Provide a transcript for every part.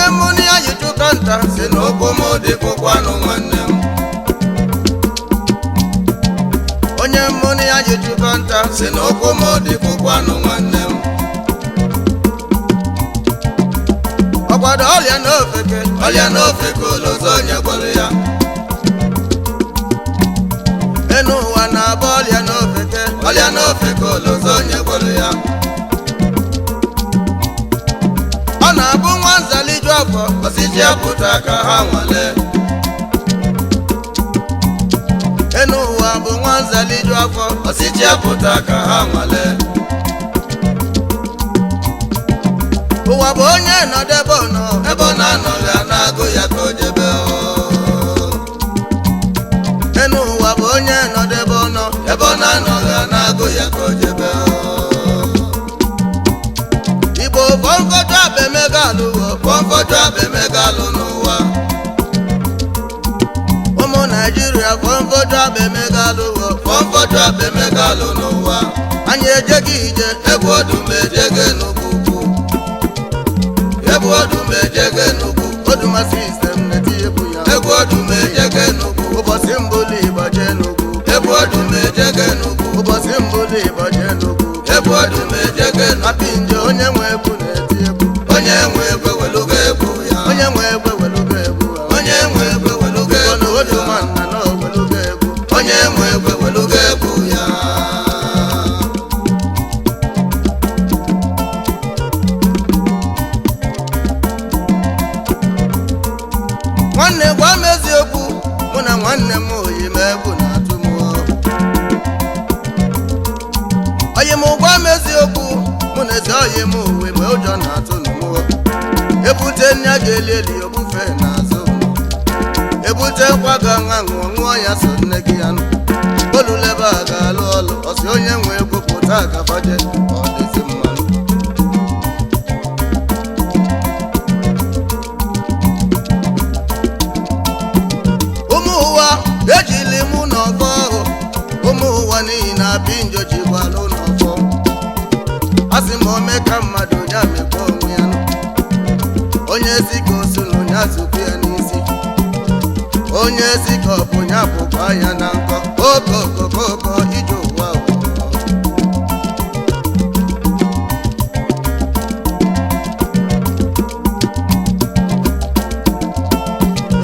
onye mmụnụ ya ji chụka nta si n'okwu m dịkụkwanụ nwanne m onye mmụnụ ya ji chụka nta si n'okwu m dịkụkwanụ nwanne m ọkwado ọlịa n'ofeke olozo onye gwara ya enu ụwa na-abụ ọlịa n'ofeke olozo onye gwara ya ọ na-abụ nwa nzaliju afọ osiji apụta ka ha nwale enu ụwa bụ nwa nzaliju afọ osiji apụta ka ha nwale ụwa bụ onye nọdụ ebe ọ na-anọghị a na-agụ ya ka o jebe enu ụwa bụ onye nọdụ ebe ọ na-anọghị a na-agụ ya ka o jebe Igbo fọmfọdụ abemegalụ n'ụwa ụmụ Naịjirịa fọmfọdụ abemegalụ n'ụwa anyị ejeghị ije egwu ọdụm ejege n'ugwu egwu ọdụm ejege n'ugwu ọdụma sistem na-eti egwu ya egwu ọdụm ejege n'ugwu ụbọchị mbụlụ ịgbaje n'ugwu egwu ọdụm ejege n'ugwu ụbọchị mbụlụ ịgbaje n'ugwu egwu ọdụm ejege apị nje onye nwe egwu na-eti egwu onye nwe egwu welugo egwu ya onye nwe egwu welugo egwu onye nwe egwu welugo egwu ọdụma nna na welugo egwu onye nwe egwu welugo egwu ya nwanne gwa m eziokwu mụ na nwanne m oyi m egwu na-atụ m oyi m gwa m eziokwu mụ na ezi oyi m uwe ma ụjọ na-atụ m ebute nne a ga-eli eli obufe n'azụ ebute kwaga nwa ṅụọ ya so nne gị ya olulebe a ga-alụ ọlụ ọsị onye nwe egwu pụta agafaje ọ dịzi mmanụ ejili mụ n'ọfọ ụmụ ụwa n'ihi na abi njọ jigbalụ n'ọfọ asị m ome ka mmadụ ya mekwa onwe ya onye ezi ka o so na onye azụkwu ya n'isi onye ezi ka ọ bụ ya bụkwa ya na nkọ okokokoko ije ụwa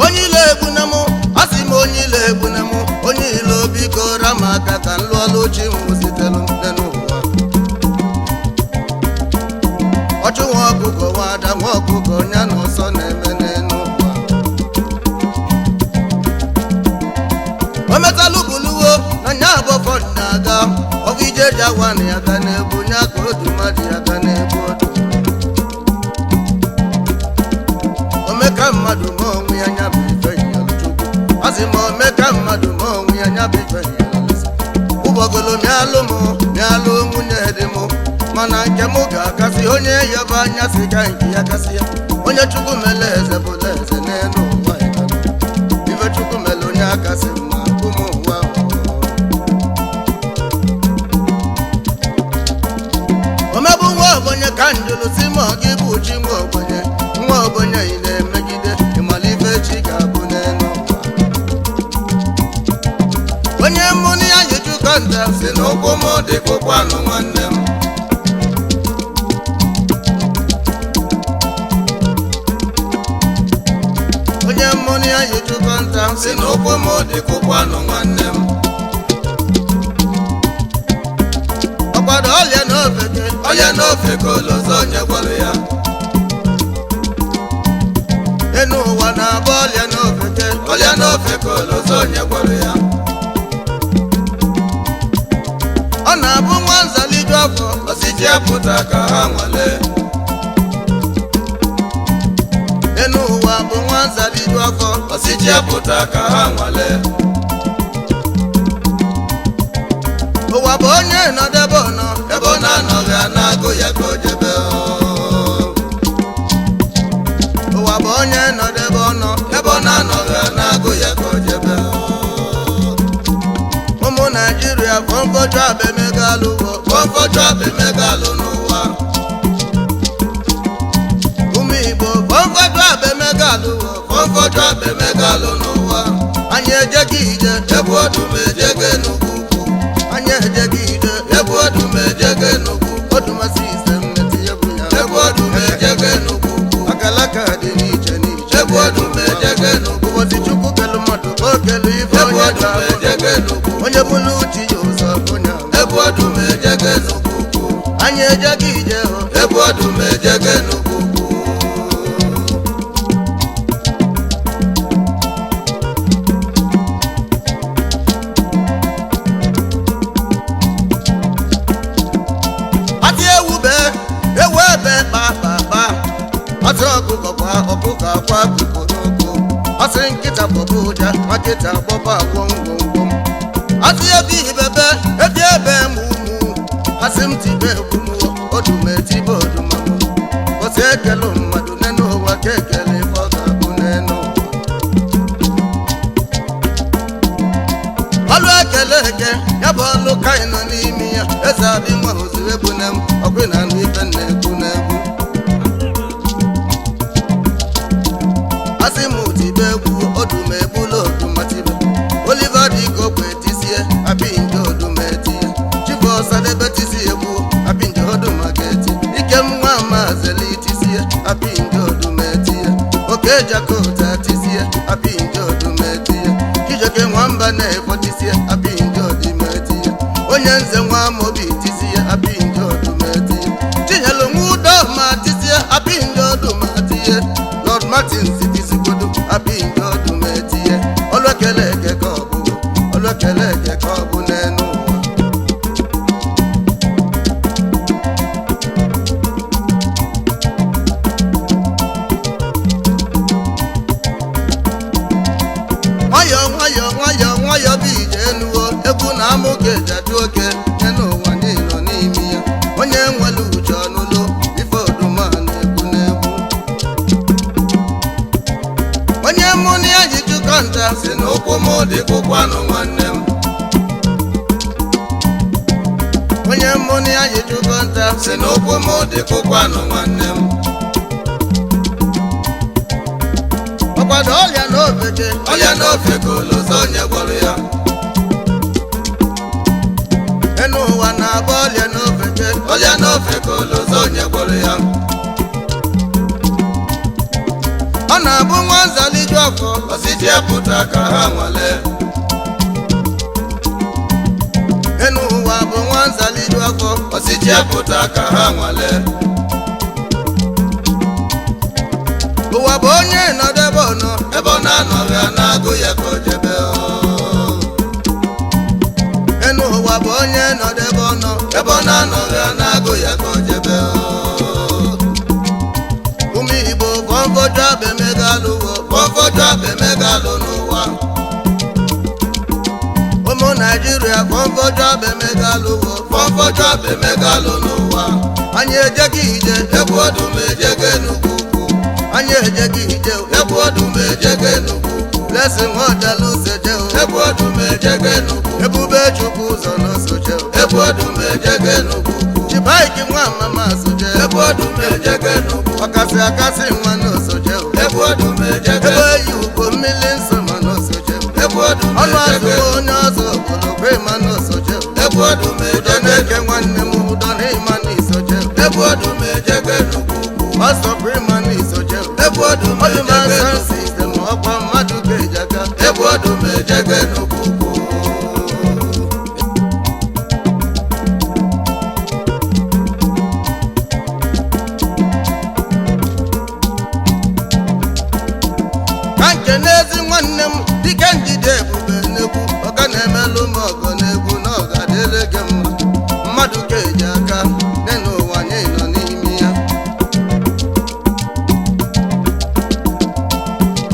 onye ile egbu na mụ asị m onye ile egbu na mụ onye ile obi kora m aka ka m lụọlụ chi m sitelu nne n'ụwa ọchụ nwa ọkụkọ nwada nwa ọkụkọ ya na ọsọ na-eme n'enu ụwa o metalụ buluwo na nya abọfọ na-aga ọgụ ije ji agwa na ya ka na-egbu nya ka otu mmadụ ya ka na-egbu otu omeka mmadụ ma onwe ya nya bụ ife asị m ome ka mmadụ ma onwe ya nya bụ ife ụbọgolo mịalụ nwunye dị m mana nke m ga-akasị onye yaba anya si ka nke ya kasị ya onye Chukwu mele eze bụla eze n'elu ụwa ife Chukwu mele onye akasị mma ụmụ ụwa omebụ nwa ogbenye ka njụlụ si ma ọ gị bụ chi nwa ogbenye ị na-emegide ịmala ife chi ga-abụ n'elu onye mmụnụ ya ji chụkọ nta si n'ụkwụ m dịkụkwanụ nwanne m onye mmụnụ ya ji chụkọ nta si n'ụkwụ m dịkụkwanụ nwanne m ọkwado ọlịa n'ofeke olozo onye gwara ya enu ụwa na-abụ ọlịa n'ofeke olozo onye gwara ya ọ na-abụ nwa nzaliju afọ osiji apụta ka ha nwale enu ụwa bụ nwa nzaliju afọ osiji apụta ka ha nwale ụwa bụ onye nọdụ ebe ọ na-anọghị a na-agụ ya ka o jebe ụwa bụ onye nọdụ ebe ọ na-anọghị a na-agụ ya ka o jebe ụmụ Naịjirịa fọmfọdụ abemegalụ n'ụwa ụmụ Igbo fọmfọdụ fọfọdụ abemegalụ n'ụwa anyị ejeghị ije ebu ọdụm ejege n'ugwu anyị ejeghị ije ebu ọdụm ejege n'ugwu ọdụm sistem na-etinye bụ ya ebu ọdụm ejege n'ugwu akalaka dị n'iche n'iche ebu ọdụm ejege n'ugwu ụbọchị chukwu kelu mmadụ ka o kelu ife onye ejege n'ugwu onye bụlụ uchi ya ụzọ onye ebu ọdụm ejege n'ugwu anyị ejeghị ije ebu ọdụm ejege n'ugwu ọkụkọ akwa kukoroko asị nkịta bọbụ ụja nkịta gbọba agwọ ngwongwo asị ebe ibebe ebi ebe mụmụ asị m tibe egwumụ odumetibe odumamụ osi ekele mmadụ n'enu ụwa ka ekele ife ọ ga-abụ n'enu ọlụ ekele eke ya bụ ọlụ ka ị nọ n'ime ya eze adị nwa ozuru ebu na m ọgwụ na anụ ife na-ekwu n'egwu asịmụtibe egwu ọdụm egbula ọdụmatibe Oliver dịka okwe tisie abinje ọdụmetie Chibuosadebe tisie egwu abinje ọdụmageti Ikem nwa Mazeli tisie abinje ọdụmetie Okejakota tisie abinje ọdụmetie Kijeke nwamba na-efo tisie abinje ọdụmetie onye nze nwa Amobi tisie abinje ọdụmetie Chinyelu Nwudoma tisie abinje ọdụmetie Lord Martins abinje ọdụmetie ọlụekele eke ka ọ bụ ọlụekele eke ka ọ bụ n'enu ụwa nwayọ bụ ije enuwo egwu na amụ ka eji adị oke nye n'ụwa niile n'ime ya onye nwere uche ọnụlụ ife oduma na-egwu n'egwu onye mụ na ya ji jụkọ nta si n'ụkwụ m dịkwụkwanụ nwanne m onye mụ na ya ji jụkọ nta si n'ụkwụ m dịkwụkwanụ nwanne m ọkwado ọrịa n'ofeke ọrịa n'ofe ka olozo onye gwọrọ ya enu ụwa na-agba ọrịa n'ofeke ọrịa n'ofe ka olozo onye gwọrọ ya ọ na-abụ nwa nzaliju afọ osiji apụta ka ha nwale enu ụwa bụ nwa nzaliju afọ osiji apụta ka ha nwale ụwa bụ onye nọdụ ebe ọ nọ ebe ọ na-anọghị a na-agụ ya ka o jebe enu ụwa bụ onye nọdụ ebe ọ nọ ebe ọ na-anọghị a na-agụ ya ka o jebe ụmụ Igbo fọfọdụ abemegalụ fọfọdụ abemegalụ n'ụwa ụmụ Naịjirịa fọfọdụ abemegalụ fọfọdụ abemegalụ n'ụwa anyị ejeghị ije ebu ọdụm ejege n'ugwu anyị ejeghị ije ebu ọdụm ejege n'ugwu Blessing Nwodaluseje ebu ọdụm ejege n'ugwu Ebube Chukwu ụzọ n'osoje ebu ọdụm ejege n'ugwu Chibaiki nwa mama soje ebu ọdụm ejege n'ugwu ọkasị akasị nwa n'osoje ebu ọdụm ejege ebe yi ugbo mmiri nsọ ma n'osoje ebu ọdụm ejege ọnụ azụ onye ọzọ ogologo ịma n'osoje ebu ọdụm ejege na-eke nwanne m ụdọ na ịma n'isoje ebu ọdụm ejege n'ugwu Pastor Freeman isoje ebu ọdụm ejege sistem ọkwa mmadụ ga-eji aka ebu ọdụm ejege n'ugwu ka nke n'ezi nwanne m dike njide ebube n'egwu ọga na-emelụ m ọgọ n'egwu na ọ ga-adịle gị mma mmadụ ga-eji aka n'ụwa anyị nọ n'ime ya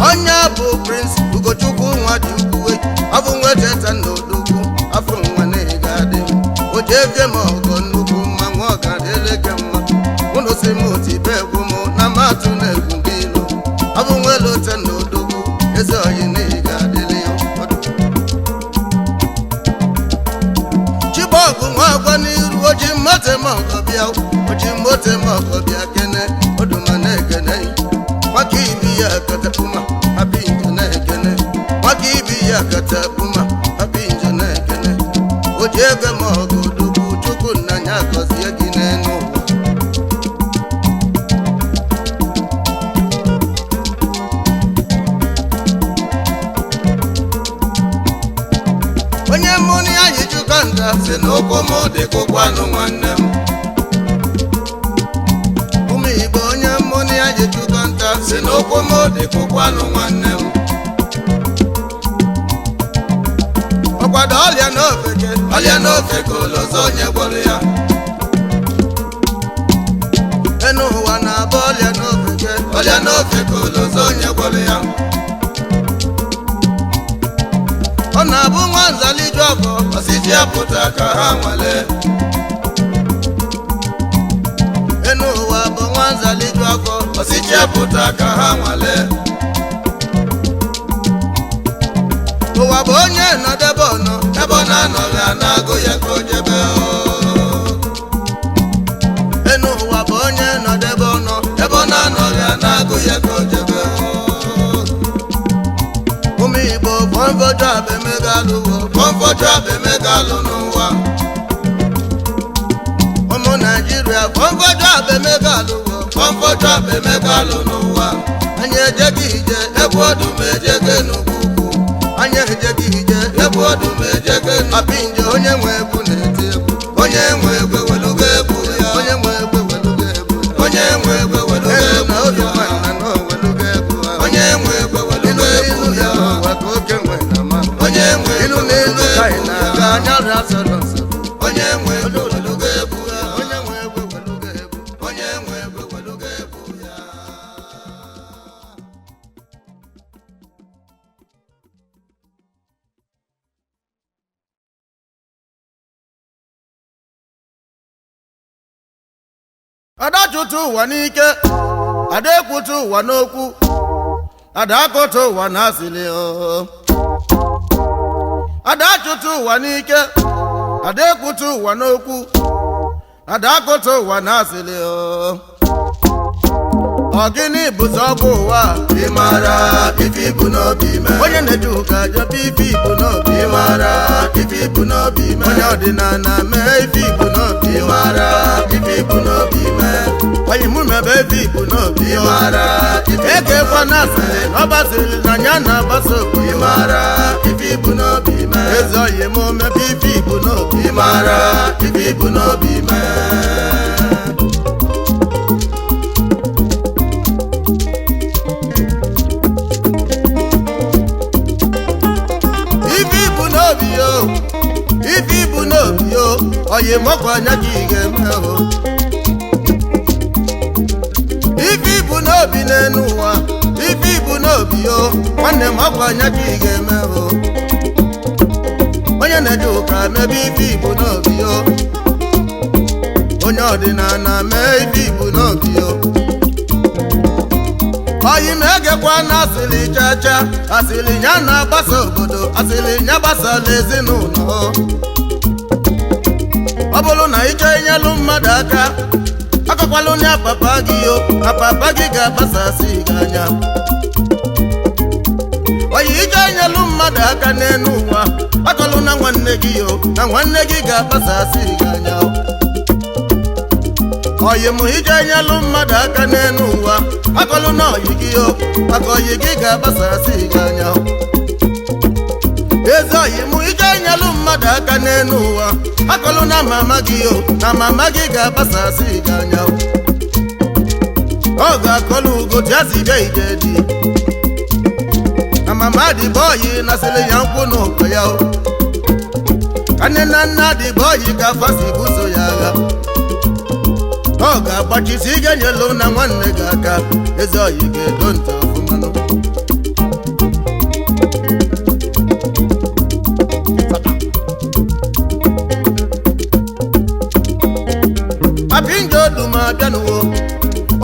onye bụ Prince Ugochukwu nwa dị ukwu afọ nwa cheta na odogwu afọ nwa na-ega adị o jevie m ọgọ nnukwu mma nwa ọ ga-adịle gị mma ụnụ si m otibe egwu m na matụ na-egwu ndị ilo afọ nwa elote na odogwu eze oyi na-ega adịle ya Chibọgụ nwa agwa n'iru oji mmote m ọgọ bịa oji mmote m ọgọ bịa kene oduma na-ekene maka ibi ya katapụma nweta kpuma apinjo na-ekene oji ego ma ọgụ dugwu chukwu nna ya gọzie gị n'elu ụwa onye mmụnụ ya yi chụkọ nta si n'ụkwụ m dịkụkwanụ nwanne m ụmụ Igbo onye mmụnụ ya yi chụkọ nta si n'ụkwụ m dịkụkwanụ nwanne m ọkwado ọlịa n'ofeke ụlọzọ onye gwọrọ ya enu ụwa na-abụ ọlịa n'ofeke ụlọzọ onye gwọrọ ya ọ na-abụ nwa nzaliju afọ osiji apụta ka ha nwale enu ụwa bụ nwa nzaliju afọ osiji apụta ka ha nwale ụwa bụ onye nọdebe ọnọ ebe ọ na-anọghị a na-agụ ya ka o jebe enu ụwa bụ onye nọdebe ọnọ ebe ọ na-anọghị a na-agụ ya ka o jebe ụmụ Igbo fọmfoju abemegalụ n'ụwa ụmụ Naịjirịa fọmfoju abemegalụ n'ụwa anyị ejeghị ije ebe ọdụm ejego n'ugwu anyị ejeghị ije ebe ọdụm ejego apinjo onye nwe egwu na-eti egwu onye nwe egwu welugo egwu ya onye nwe egwu welugo egwu onye nwe egwu welugo egwu na obi nwanna na owelugo egwu onye nwe egwu welugo egwu ya waka oke nwe na ma onye nwe ilu n'elu ka ị na-aga anyarị asọrọ nsọ onye nwe egwu welugo egwu ya onye nwe egwu welugo egwu onye nwe egwu welugo egwu ya ada chụtụ ụwa n'ike ada ekwutu ụwa n'okwu ada akụtụ ụwa n'asịlị ada chụtụ ụwa n'ike ada ekwutu ụwa n'okwu ada akụtụ ụwa n'asịlị ọ gịnị bụzi ọgwụ ụwa ị mara ife ibu n'obi ime onye na-eje ụka jebe ife ibu n'obi ị mara ife ibu n'obi ime onye ọdịnala mee ife ibu n'obi ị mara ife ibu n'obi ime onye mụ mebe ife ibu n'obi ị mara egekwa na asịrị na ọ gbasịrị na ya na-agbasa okwu ị mara ife ibu n'obi ime eze oyi m mebe ife ibu n'obi ị mara ife ibu n'obi ime ife ibu n'obi yo oyi mọkwa anya ka ị ga-eme ife ibu n'obi n'elu ụwa ife ibu n'obi yo nwanne m ọkwa anya ka ị ga-eme onye na-eje ụka mebe ife ibu n'obi yo onye ọdịnala mee ife ibu n'obi yo oyi m egekwa na asịrị chacha asịrị ya na-agbasa obodo asịrị ya gbasala ezinụlọ ọ bụrụ na ịchọ inyelu mmadụ aka akọkwalụ na papa gị yo na papa gị ga-agbasasị gị anya oyi ịchọ inyelu mmadụ aka n'elu ụwa akọlụ na nwanne gị yo na nwanne gị ga-agbasasị gị anya oyi mụ ije nyelụ mmadụ aka n'elu ụwa akọlụ na oyi gị yo maka oyi gị ga-agbasasị gị anya eze oyi mụ ije nyelụ mmadụ aka n'elu ụwa akọlụ na mama gị yo na mama gị ga-agbasasị gị anya ọ ga-akọlụ ugochi azịbịa ije dị na mama dịbe oyi nasịrị ya nkwụ n'ụkọ ya ka nne na nna dịbe oyi ka fasi buso ya agha ọ ga-agbachisi ị ga-enyelu na nwanne gị aka eze oyi ga-edo nta ọfụmanụ apinjo oduma abịanụwo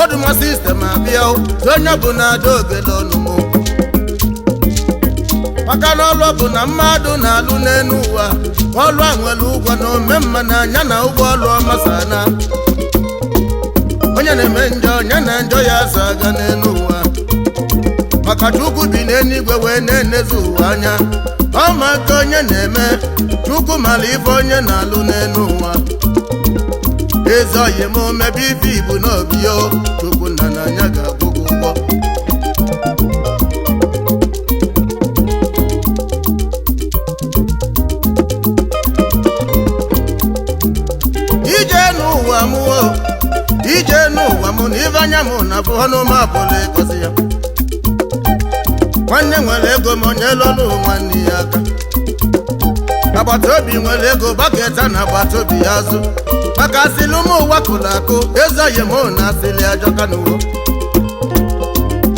oduma sistem abịa onye bụ na ada ogele ọnụmụ maka na ọlụ bụ na mmadụ na-alụ n'elu ụwa ọlụ a nwere ụgwọ na ome mma na anya na ụgwọ ọlụ ọmasana onye na-eme njọ onye na njọ ya asa aga n'elu ụwa maka Chukwu bi n'eluigwe wee na-enezi ụwa anya ọma nke onye na-eme Chukwu mara ife onye na-alụ n'elu ụwa ezi oyi m mebe ife ibu n'obi yo Chukwu nna n'anya ga-akwụ gị ụgwọ ije n'ụwa mụ na ife anya mụ na afụ ọnụ m apụla ịgọzi ya nwanne nwere ego ma onye lụrụ nwanne ya aka agbata obi nwere ego baketa na agbata obi ya azụ maka asịlị ụmụ ụwa kụrụ akụ ezi oyi mụ na asịlị ajọka n'ụwa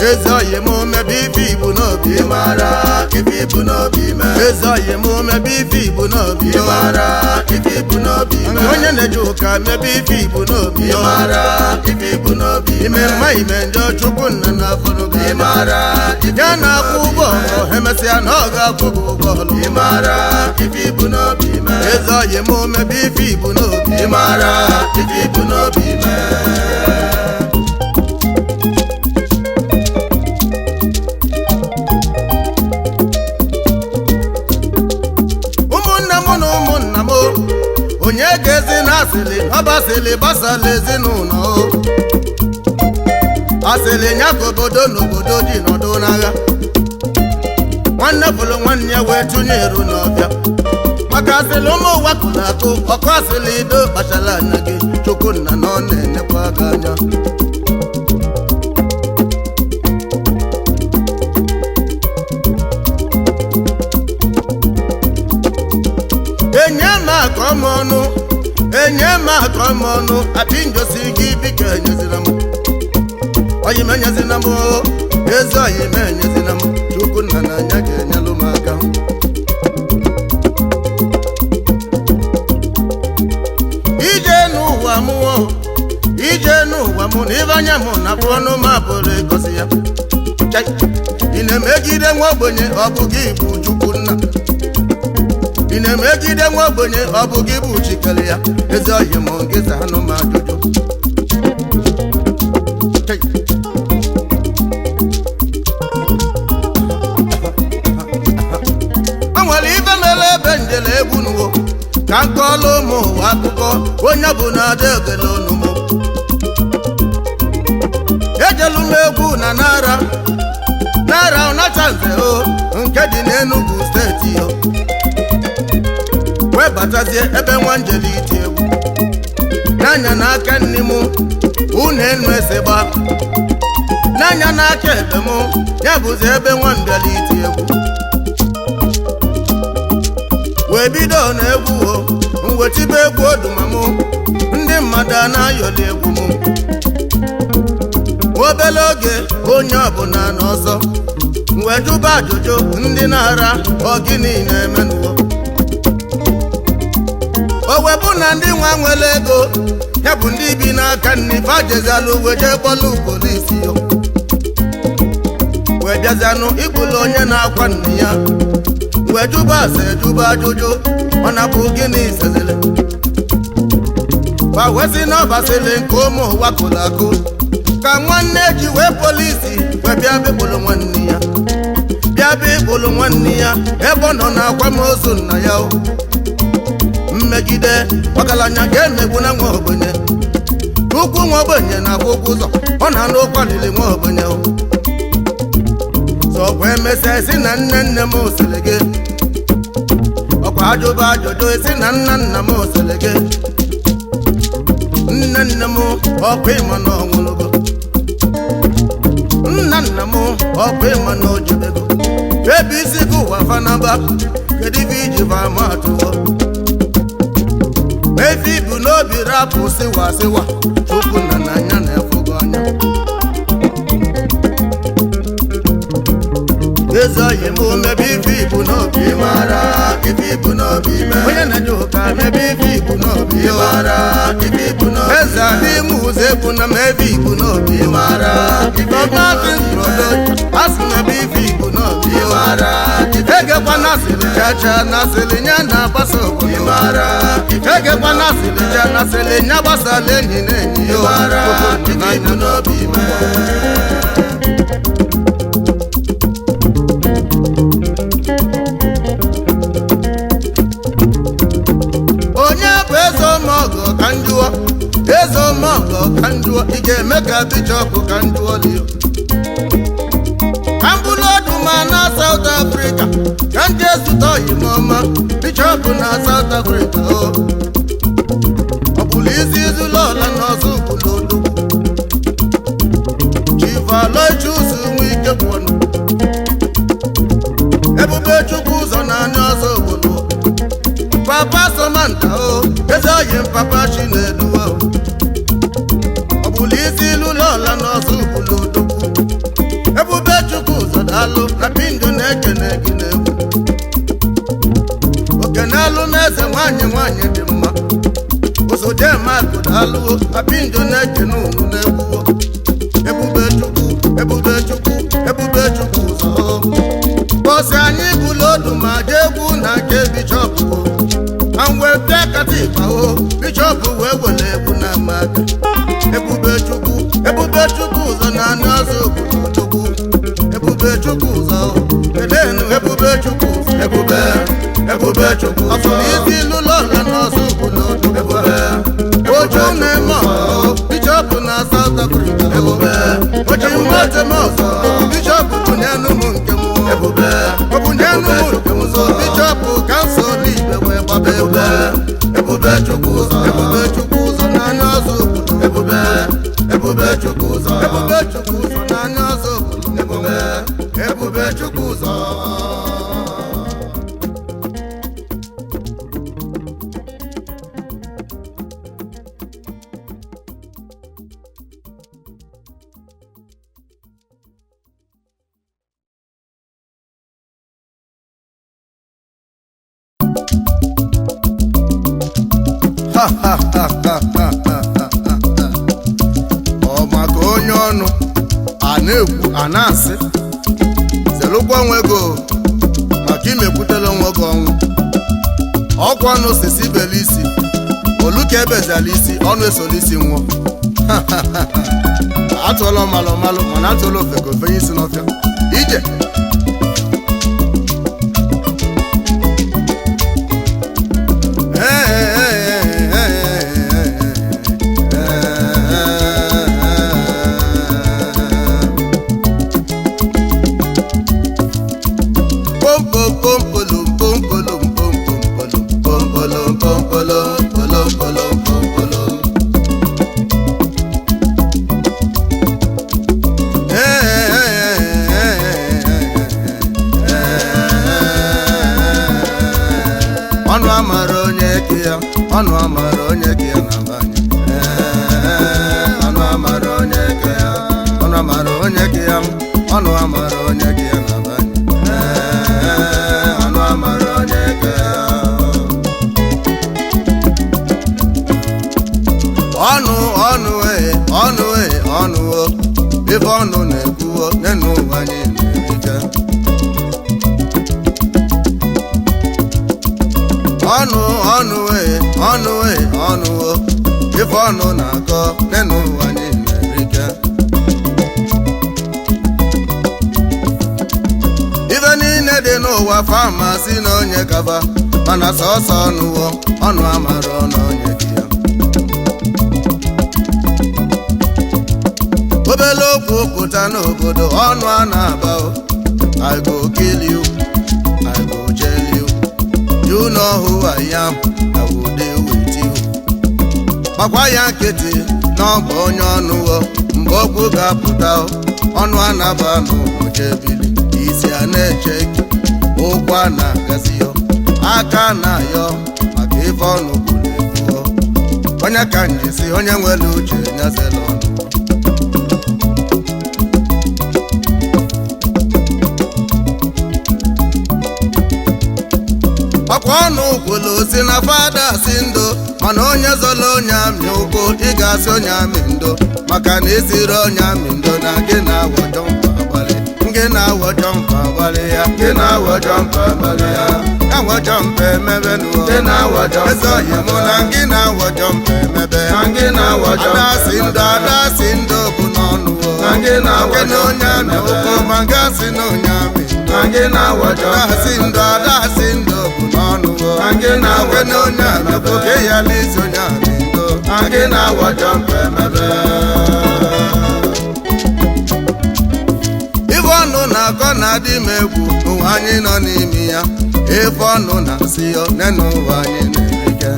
ezi oyi mụ mebe ife ibu n'obi mara ife ibu n'obi ezi oyi mụ mebe ife ibu n'obi mara ife ibu n'obi onye na-eje ụka mebe ife ibu n'obi mara ife ibu n'obi ime mma ime njọ Chukwu nna na afọrọ gị mara ya na-akwụ ụgwọ emesịa na ọ ga-akwụ gị ụgwọ ọlụ mara ife ibu n'obi ezi oyi mụ mebe ife ibu n'obi mara ife ibu n'obi onye ga-ezi na asịlị ọbasịlị gbasala ezinụlọ asịlị nya ka obodo n'obodo ji nọdụ n'agha nwanne bụrụ nwanne ya wee tụnye eru n'ọbịa maka asịlị ụmụ ụwa kụrụ akụ ọkụ asịlị ido kpachala anya gị Chukwu nna na ọ na-enekwa gị anya enye m aka ọnụ apị njosi gị biko enyezina m oyi m enyezina m ezi oyi m enyezina m Chukwu nna n'anya ga-enyelụ m aka ije n'ụwa mụ na ibe anya mụ na afụ ọnụ m apụrụ ịgọzi ya ị na-emegide nwa ogbenye ọ bụ gị bụ Chukwu nna ị na-emegide nwa ogbenye ọ bụ gị bụ chikere ya ezi oyi m gị zanụ m ajụjụ o nwere ife mere ebe njele egwu n'ụwa ka nkọọlụ ụmụ ụwa akụkọ onye bụ na ada egele onumo ejelu m egwu na Nara Ọnacha Nze nke dị n'Enugu steeti yo wee batazie ebe nwa njeli iti egwu n'anya n'aka nne m unu enu esegba n'anya n'aka ebe m ya bụzi ebe nwa mbịali iti egwu wee bido na-egwu mwetibe egwu oduma m ndị mmadụ a na-ayọli egwu m obele oge onye ọbụla n'ọzọ wee jụba ajụjụ ndị na-ara ọgịnị na-eme n'ụwa o webụ na ndị nwa nwere ego ya bụ ndị bi n'aka nni fajezalụ weje kpọlụ polisi yo wee bịazanụ igbulu onye na-akwa nne ya wee jụba ase jụba ajụjụ ọ na-bụ gịnị sezele gwa wesi na ọbasịlị nke ụmụ ụwa kụrụ akụ ka nwanne ji wee polisi wee bịa bịbụlụ nwanne ya ebe ọ nọ na-akwamozu nna ya mmegide ọgaranya ga-emegbu na nwa ogbenye ukwu nwa ogbenye na-akwụ ụgwọ ụzọ ọ na-anụ ụkwalili nwa ogbenye sọgwa emesịa esi na nne m osiri gị ọkwa ajụba ajụjụ esi na nna m osiri gị nne m ọkwa ịma na ọnwụrụgo nna m ọkwa ịma na ojubego ebe isi gị ụwa fanaba kedu ibe iji va ma atụwo efi ibu n'obi rapụ sịwa Chukwu nna n'anya na-efugo anya ezi oyi m mebe ife ibu n'obi mara ife ibu n'obi onye na-eje ụka mebe ife ibu n'obi mara ife ibu n'obi eze adị ime ụzọ egwu na mebe ibu n'obi mara asị mebe ife ibu n'obi mara egekwa na asịrị chacha na asịrị nya na-agbasa obodo mara egekwa na asịrị cha na asịrị nya gbasala enyi na enyi yo mara ife ibu n'obi mara portfolio. Ambuloduma na South Africa, Kanje Sutoyi Mama, Bishop na South Africa. Obulizi Zulola no Zubulodo. Chiva lo chusu mwike kwano. Ebube Chukwu zo na nyozo bolo. Papa Samantha ezoyi Papa Chinedu Obulizi Lulola no Zubulodo. Ebube Chukwu zo dalo na pindu nekene ginewu. Okenalu meze nwanye dị mma. Osoje mmadụ dalo na pindu nekene unu newu. Ebube Chukwu zo. Bosi anyị bulodu ma jegwu na nke Bishop Anwe Pekatipa Bishop wele egwu na mmadụ. Ebube Chukwu zo na nyozo Chukwu. Ebube Chukwu zo. Edenu Ebube Chukwu. Afọlizi Lulola n'ọzọ bulodu. Ojo na-eme Bishop na South Africa. Oji mmote mozo Bishop bunyenu nke mụ. Obunyenu nke mụ zo Bishop kansụl ibe wee gbaba egwu. Ebube Chukwu zo na nyozo bulodu. Ebube Chukwu zo na nyozo bulodu. Ebube Chukwu zo. Ọ maka onye ọnụ a na-ekwu a na-asị zelụkwa onwe go maka imekwutela onwe gị ọnwụ. Ọkwa ọnụ sisi bele isi oluka ebezala isi ọnụ esola isi nwụọ. Atụọla malụ mana atụọla ofeke ofenye isi n'ọfịa ije. Ọnụ amara onye ka ya na mbanye. Ọnụ amara onye ka ya. Ọnụ amara onye ka ya. Ọnụ amara onye ka ya na mbanye. Ọnụ amara onye ka ya. Ọnụ ebe ọnụ na-ekwuo n'enu ụwa anyị na-erike. Ọnụ ife ọnụ na-akọ n'enu ụwa anyị na-erike. Ife niile dị n'ụwa famasi na onye kaba mana sọsọ ọnụ amara ọnụ onye gị ya. Obele okwu pụta n'obodo ọnụ a na-aba I go kill you, I go jail you. You know who I am, I will deal with you. Gbakwa ya nkịtị n'ọbụ onye ọnụ mgbe okwu ga-apụta ọnụ a na-aba n'ụbọchị ebili. Isi a na-eche gị ụkwụ a na-agazi aka na-ayọ maka ife ọnụ kwuru ekwu. Onye ka njisi onye nwere uche nyazela ọnụ. Ọkwa ọnụ kwulu si na fada si ndo mana onye zọla onye amị ụkwụ ị ga-asị onye amị ndo maka na esiri onye amị ndo na gị na-awọ jọmpa abalị. Gị na-awọ jọmpa abalị ya. Gị na-awọ jọmpa abalị ya. Awọ jọmpa emebe n'ụwa. Gị na-awọ jọmpa eze oyi mụ na gị na-awọ jọmpa emebe. Gị na-awọ jọmpa adasị ndo bụ n'ọnụ. Gị na-awọ jọmpa onye amị ụkwụ ma gasị na onye amị. Gị na-awọ jọmpa adasị ndo bụ n'ọnụ. Gị na-awọ onye amị bụ ka ya lisi onye amị ndo. Gị na-awọ jọmpa emebe. na-akọ na-adị m egwu n'ụwa anyị nọ n'ime ya ife ọnụ na-asị yo nenu ụwa anyị na-erike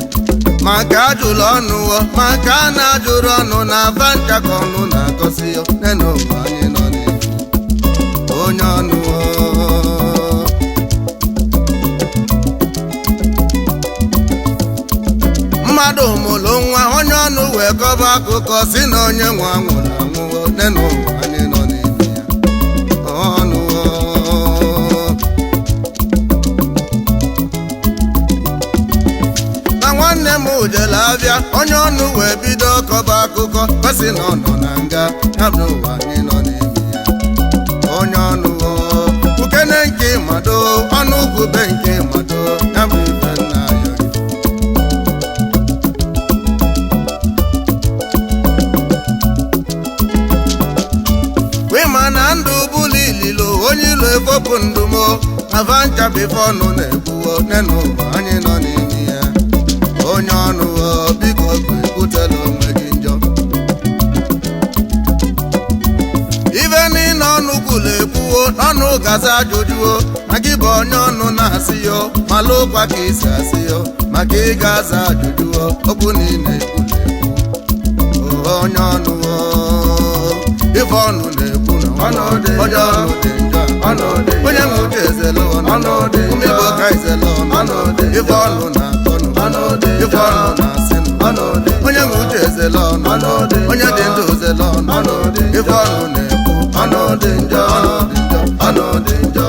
maka ajụrụ ọnụ maka a na-ajụrụ ọnụ na ava ncha ka ọnụ na-akọsị yo nenu ụwa anyị nọ n'ime onye ọnụ mmadụ mụrụ nwa onye ọnụ wee kọba akụkọ si na onye nwe anwụrụ anwụọ nenu ụwa anyị nọ n'ime ya ọnụ na nwanne m jere abịa onye ọnụ wee bido kọba akụkọ kwesị na ọ nọ na nga ya bụ ụwa anyị nọ n'ime ya onye ọnụ ukene nke mmadụ ọnụ ugwube nke mmadụ ya bụ ife nna ya wima na ndụ bụlụ ililo onye ilo efopụ ndụmo avancha bife ọnụ na-ekwuo nenu ụwa anyị nọ n'ime ya onye ọnụ biko ekwutela onwe gị njọ ife niile ọnụ kwuru ekwuo n'ọnụ gaza ajụjụo maka ịbụ onye ọnụ na-asị yo malụ ụkwa ka isi asị yo maka ịga aza ajụjụo okwu niile ekwuru ekwu onye ọnụ ife ọnụ na-ekwu na onye ọnụ dị njọ onye nwe uche ezele ọnụ umigbo ka ezele ọnụ ife ọnụ na-akọnụ ife ọnụ na-asị onye nwe uche ezele ọnụ onye dị ndụ ezele ọnụ ife ọnụ na-ekwu ọnụ dị njọ ọnụ dị njọ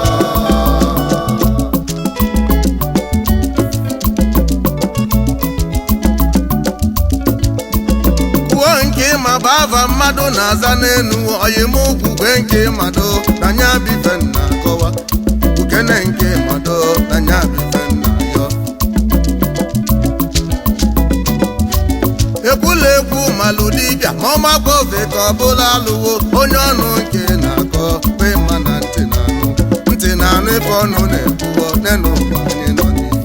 kwuo nke ịma bụ ava mmadụ na-aza n'enu oyimugwugwe nke mmadụ na nya bife nna akọwa ukene nke mmadụ na nya bife nna yọ ekwula ekwu malụ dibịa ma ọ makwa ofe ka ọ bụla alụwo onye ọnụ nke na-akọ kpe ma na ntị na-anụ ife ọnụ na-ekwuo nenu ụwa anyị nọ n'ime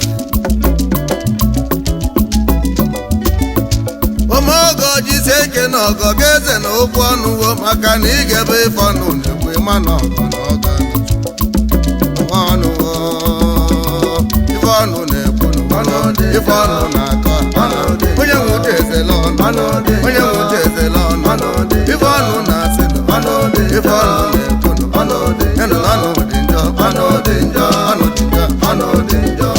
omeogo jisie ike na ọgọ ga-eze na okwu ọnụwo maka na ị ga-ebe ife ọnụ na-ekwe mana ọgọ na ọga ọnụwo ife ọnụ na-ekwu ife ọnụ na-akọ onye nwe uche ezele ọnụ onye nwe uche ezele ọnụ ife ọnụ na-asị ife ọnụ na-ekwu enụ na ọnụ dị njọ ọnụ dị njọ ọnụ dị njọ ọnụ dị njọ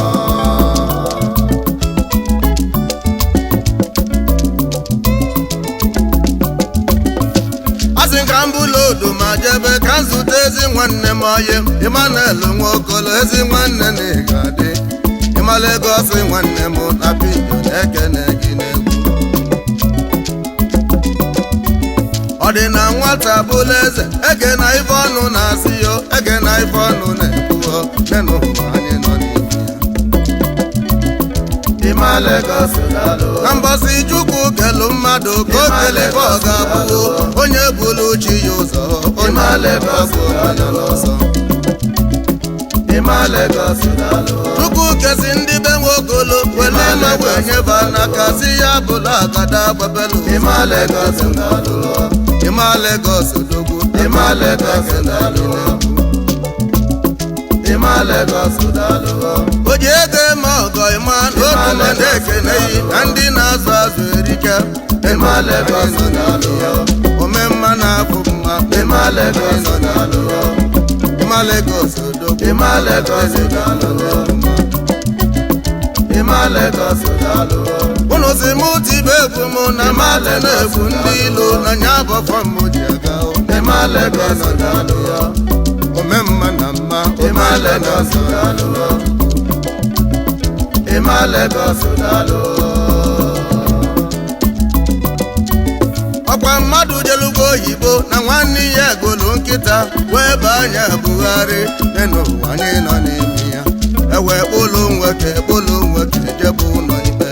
asị ka m bụlụ odu ma jebe ka m zute ezi nwanne m oyi Emmanuel Nwokolo ezi nwanne na ị ga-adị ịma Lagos nwanne m na pido na-ekene gị n'egwu ọ dị na nwata bụlụ eze ege na ife ọnụ na-asị yo ege na ife ọnụ na-ekwuo nenu ụwa anyị nọ n'ime ya na mbọsị Chukwu kelu mmadụ ka o kelebe ọ ga-abụ onye bụlụ chi ya ụzọ onye ọbụ anya n'ọsọ Chukwu kesi ndị be Nwokolo wele magbe nyeba n'aka si ya bụlụ agada gbabelu ịma Lagos dogwu o ji ego eme ọgọ ịma n'otu mmadụ ekene yi na ndị na-azụ azụ erike ome mma na-abụ mma ịma Lagos odogwu unu si mụ tibe egwu m na mmadụ na-egwu ndị ilo na nya bọfọ m ji aga ome mma na mma ọkwa mmadụ jelugbo oyibo na nwanne ya egolu nkịta wee baa anya Buhari nenu ụwa anyị nọ n'ime ya ewe kpụlụ nwoke jebe ụlọ ikpe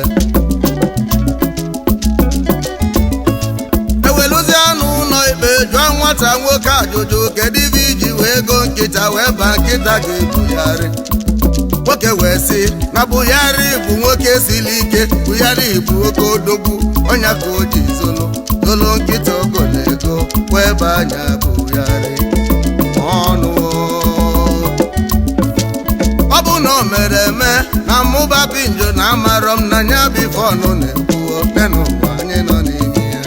eweluzi anụ ụlọ ikpe jụọ nwata nwoke ajụjụ kedu ibe iji wee ego nkịta wee baa nkịta ga-ebugharị nwoke wee sị na Buhari bụ nwoke siri ike Buhari bụ oke odogwu ọnya ka o ji zolo nkịta ogologo wee baa anya Buhari ọnụ Uba pinjo na amarom na nya bifo ọnụ na-ekwu ope n'ụwa anyị nọ n'ime ya.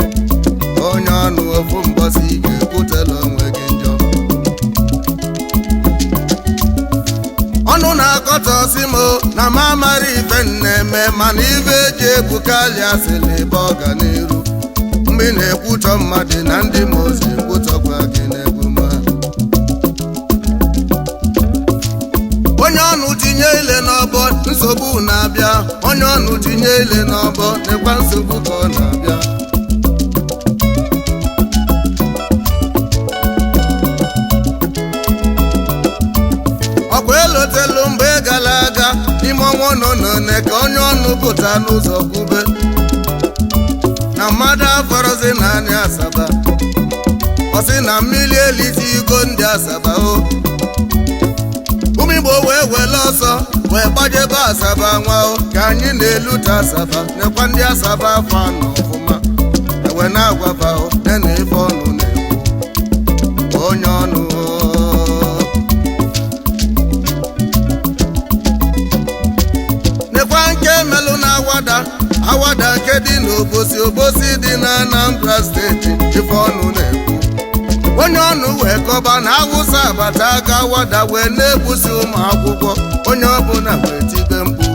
Onye ọnụ ofu mbọsị ga-ekwutela onwe gị njọ. Ọnụ na-akọtọsị m na m amara ife na-eme mana ife eji ebukarị asịrị ebe ọganiru. Mgbe ị na-ekwutọ mmadụ na ndị ma ozi ekwutọkwa gị n'ebuma. Onye ọnụ tinye ile n'ọbọ nsogbu na-abịa. Onye ọnụ tinye ile n'ọbọ nekwa nsogbu ka ọ na-abịa. Ọkwa elotelu mgbe gara aga n'ime ọnwa nọ ka onye ọnụ pụta n'ụzọ kwube na mmadụ afọrọzi naanị Asaba. Ọ sị na mmiri eliti igo ndị Asaba o. Ụmụ Igbo wee wele ọsọ wee gbajebe Asaba nwa o. Ka anyị na-elute Asaba nekwa ndị Asaba afọ anọ ọfụma ewe na-agwaba o na ife ọnụ na-ekwu onye ọnụ nekwa nke melụ na awada nke dị n'Obosi dị na Anambra steeti ife ọnụ na-ekwu onye ọnụ wee kọba na Awụsa abata aka awada wee na-egbusi ụmụ akwụkwọ. Onye ọbụla wee tibe mkpu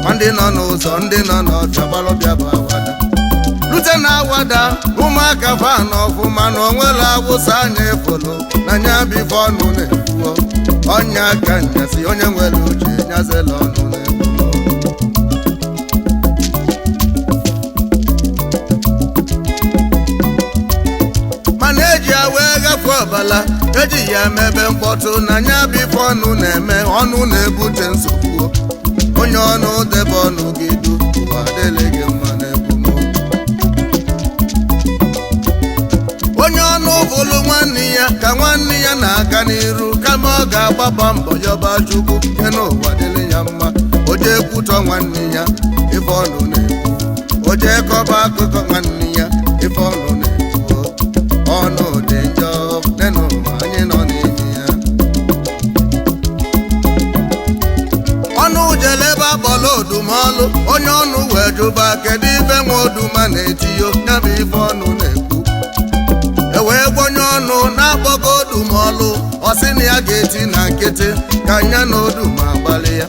ma ndị nọ n'ụzọ ndị nọ n'ọbịa gbalụbịa bụ awada rute na awada ụmụaka fa n'ọfụma na onwere Awụsa anya efolo na nya bụ ife ọnụ na-ekwu ọnya aka nyasị onye nwere uche nyazela ọnụ na-ekwu. Eji ya wee gafee ọbala eji ya mebe mkpọtụ na nya bụ ife ọnụ na-eme ọnụ na-ebute nsogbu. Onye ọnụ debe ọnụ gị du ụwa adịghị gị mma na-ebumo. Onye ọnụ bụlụ nwanne ya ka nwanne ya na-aga n'iru kama ọ ga-agbaba mbọ yọba Chukwu ke n'ụwa dịrị ya mma. O jee kwutọ nwanne ya ife ọnụ na-ekwu. O jee kọba akụkọ nwanne ya ife ọnụ na-ekwu. Ọnụ dị njọ n'ụwa anyị nọ n'ime ya. Ọnụ jele ebe akpọrọ odumọlụ. Onye ọnụ wee jụba kedu ife nwa oduma na-etiyo ya bụ ife ọnụ na-ekwu. E wee gbonye ọnụ na-akpọgo odumọlụ. Ọ sị na ya ga-eti na nkịtị ka nya na oduma gbalị ya.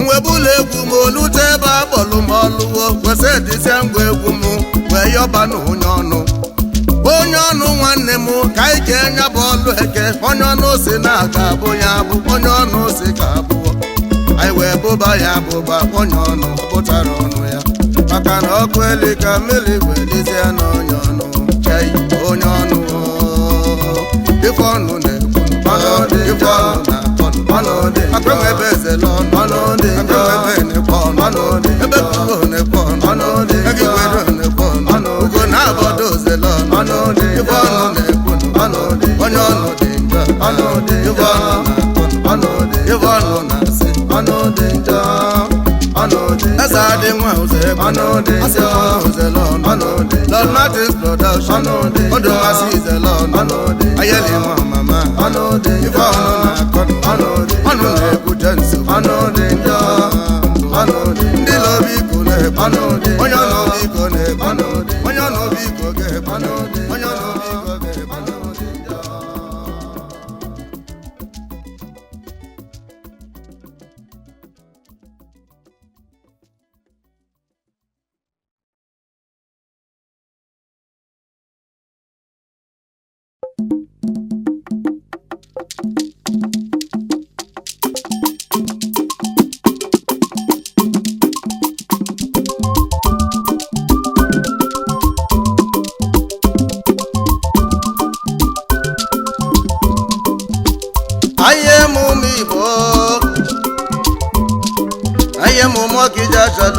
Mwebụla egwu m olute ebe akpọrọ m ọlụwo kwesị edisia ngwa egwu m wee yọba na onye ọnụ. Onye ọnụ nwanne m ka anyị ga-enye bụ ọlụ eke. Onye ọnụ si na-aga abụ ya abụ onye ọnụ si ka abụọ. Anyị wee bụba ya abụba onye ọnụ pụtara ọnụ ya maka na ọkụ eli ka mmiri wee lizie na onye ọnụ chei onye ọnụ ife ọnụ na-ekwu ife ọnụ na-akọnụ akwenwe ebe ezela ọnụ akwenwe ebe nekwe ọnụ ebe pụrụ nekwe ọnụ ego were nekwe ọnụ ugo na-abọdo ozela ọnụ ife ọnụ na-ekwu onye ọnụ dị njọ ife ọnụ ife ọnụ na-asị eze adị nwa ụzọ ebe asị nwa ụzọ ọnụ Lord Martins Production Odomasi izela ọnụ ayeli nwa mama ife ọnụ na-akọnụ ọnụ na-ekwuje nso ndị lobi iko na-ebu onye ọnụ iko na-ebu onye ọnụ iko ga-ebu onye ọnụ iko ga-ebu.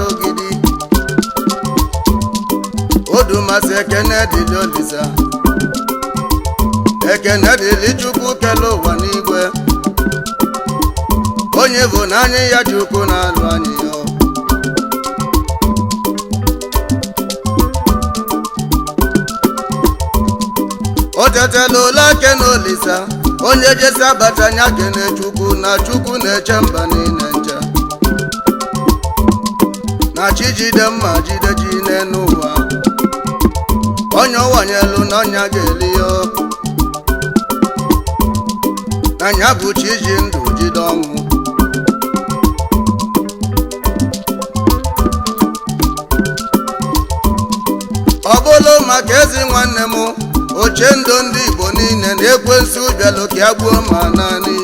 Ogidi Odumasi ekene dịlị Olisa ekene dịlị Chukwu kele ụwa n'igwe onye bụ na anyị ya ji ukwu na-alụ anyị ya. O tetela ụlọ kene Olisa onye jesi abata anya kene Chukwu na Chukwu na-eche mba niile nche. na chi jide mma jide ji n'enu ụwa onye ọwanyelu n'ọnya ga-eli ya na nya bụ chi ji ndụ jide ọnwụ ọ bụlụ maka ezi nwanne m oche ndụ ndị Igbo niile na ekwensu bịalụ ka ya gbuo ma naanị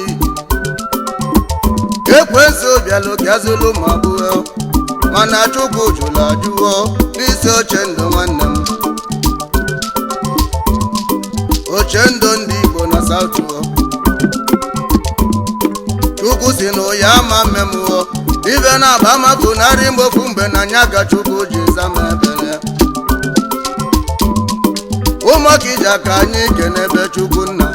ekwensu bịalụ ka ya zụlụ ma gbuo mana Chukwu jụrụ ajụọ n'isi oche ndụ nwanne m oche ndụ ndị Igbo na South Chukwu si na ụya ama mmemụọ ibe na-aba amapụ narị mgbofu mgbe na nya ka Chukwu ji zama ebere ụmụkija ka anyị kenebe Chukwu nna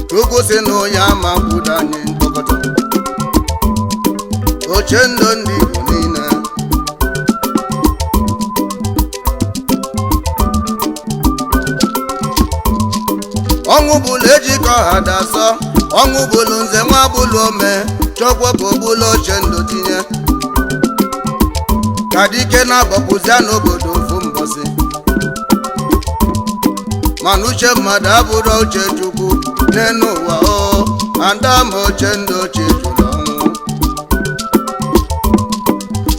Chukwu si na ụya ama kwudo anyị mkpọkọta oche ndụ ndị Igbo niile ọnwụ bụlụ ejikọ ha dasọ ọnwụ bụlụ nze nwa bụlụ ome chọkwapụ bụlụ oche ndụ tinye ka dike na-agbapụzia n'obodo ofu mbọsị mana uche mmadụ abụrụ uche Chukwu n'enu ụwa ada ma oche ndụ oche jụrụ ọnwụ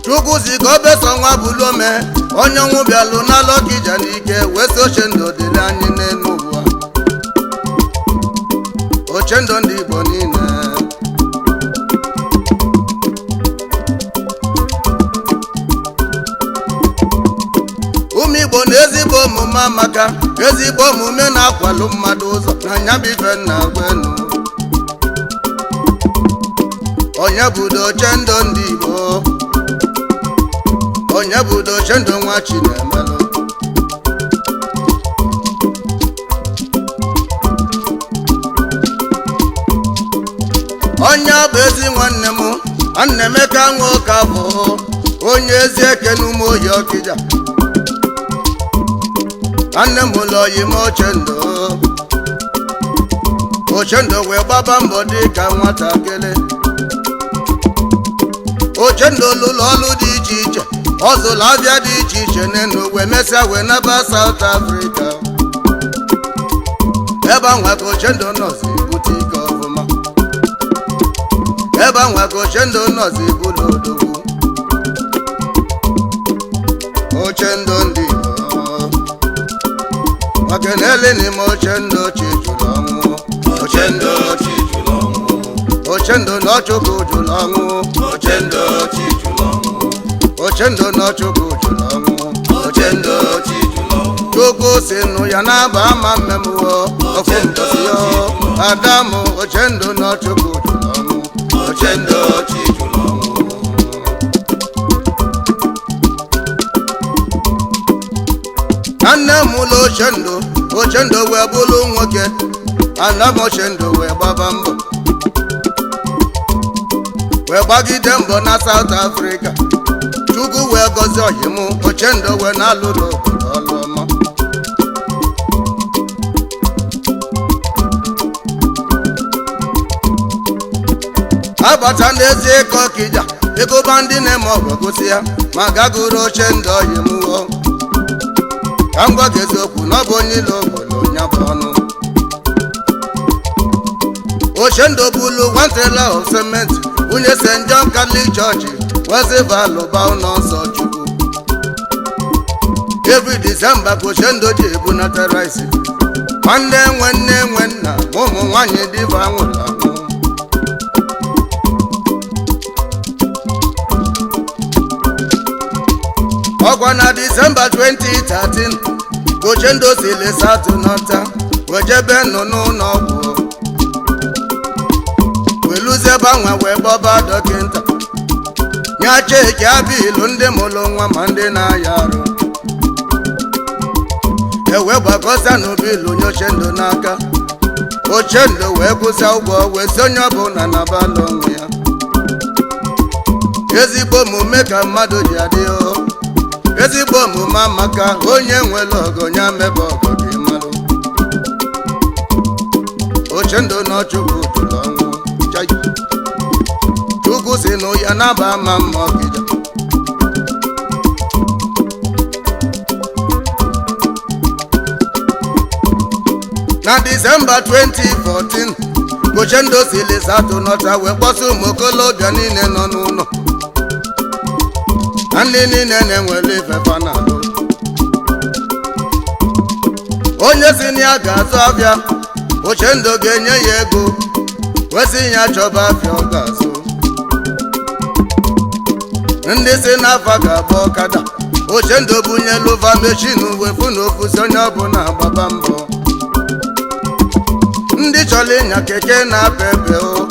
Chukwu si ka obeso nwa bụlụ ome onye ọnwụ bịalụ n'ala Ọkịja n'ike wesi oche ndụ dịrị anyị n'enu ụwa oche ndụ ndị Igbo niile ụmụ Igbo na ezigbo omume amaka ezigbo omume na-akwalụ mmadụ ụzọ na nya bụ ife nna gwenu onye budo oche ndụ ndị Igbo onye budo oche ndụ nwa Chinemelụ onye bụ ezi nwanne m nwanne Emeka nwoke abụ onye ezi eke n'ụmụ oyi Ọkịja nwanne m ụlọ yi m oche ndụ wee gbaba mbọ dị ka nwatakịrị oche ndụ lụlụ ọlụ dị iche iche ọ zụlụ abịa dị iche iche n'enu wee mesịa wee naba South Africa ebe anwa ka oche ndụ nọzi bute ike ọfụma ebe anwa ka oche ndụ nọzi bụlụ odogwu oche ndụ ndị Igbo maka n'ele n'ime oche ndụ chi jụrụ ọnwụ oche ndụ chi jụrụ ọnwụ oche ndụ na Chukwu jụrụ ọnwụ oche ndụ chi jụrụ ọnwụ oche ndụ na Chukwu jụrụ ọnwụ oche ndụ chi jụrụ ọnwụ Chukwu si nụ ya na-aba ama mmemụọ ofu mbọsị ya Adamu oche ndụ na Chukwu jụrụ ọnwụ oche ndụ chi jụrụ ọnwụ nne m ụlọ oche ndụ wee bụrụ nwoke ana m oche ndụ wee gbaba mbọ wee gbagide mbọ na South Africa Chukwu wee gọzie ọyị m oche ndụ wee na-alụlụ obodo ọlụ ọma agbata n'ezi eke Ọkịja egoba ndị na-eme ọgọ gosi ya ma gagoro oche ndụ ọyị m ka m gwa gị eziokwu na ọ bụ onye ilo obodo nya bụ ọnụ oche ndụ bụlụ nwantela of cement onye St. John Catholic Church weziva alụba ụlọ nsọ Chukwu every December ka oche ndụ ji ebunata rice nwanne nwe nne nwe nna ma ụmụ nwaanyị diva nwụrụ anwụ ọgwa na December 2013 ka oche ndụ si lesatụ nọta wejebe nọ n'ụlọ ọgwụ weluzie banwe wee gbọba dọkịnta nya cheki abilu ndị mụrụ nwa ma ndị na-aya arụ ewe gbakọsa n'obilu nye oche ndụ n'aka oche ndụ wee kwụsị ụgwọ wee si onye ọbụla na balụ onwe ya ezigbo omume ka mmadụ ji adị ezigbo omume amaka onye nwere ọgọ nya mebe ọgọ gị malụ oche ndụ na Chukwu jụrụ ọnwụ Chukwu si na ya naba ama mma Ọkịja na December 2014 Ochendo sili South nọta wee kpọsị ụmụ okolobịa niile nọ n'ụlọ na ndị niile na-enwere ifefa n'alụ onye si na ya ga-azụ afịa Ochendo ga-enye ya ego wesị ya chọba afịa ọ ga-azụ ndị si n'afa ga-agba ọkada Ochendo bunyelu va mechin wefu na ofusi onye ọbụla agbaba mbọ ndị chọrọ ịnya keke na-apụ epe o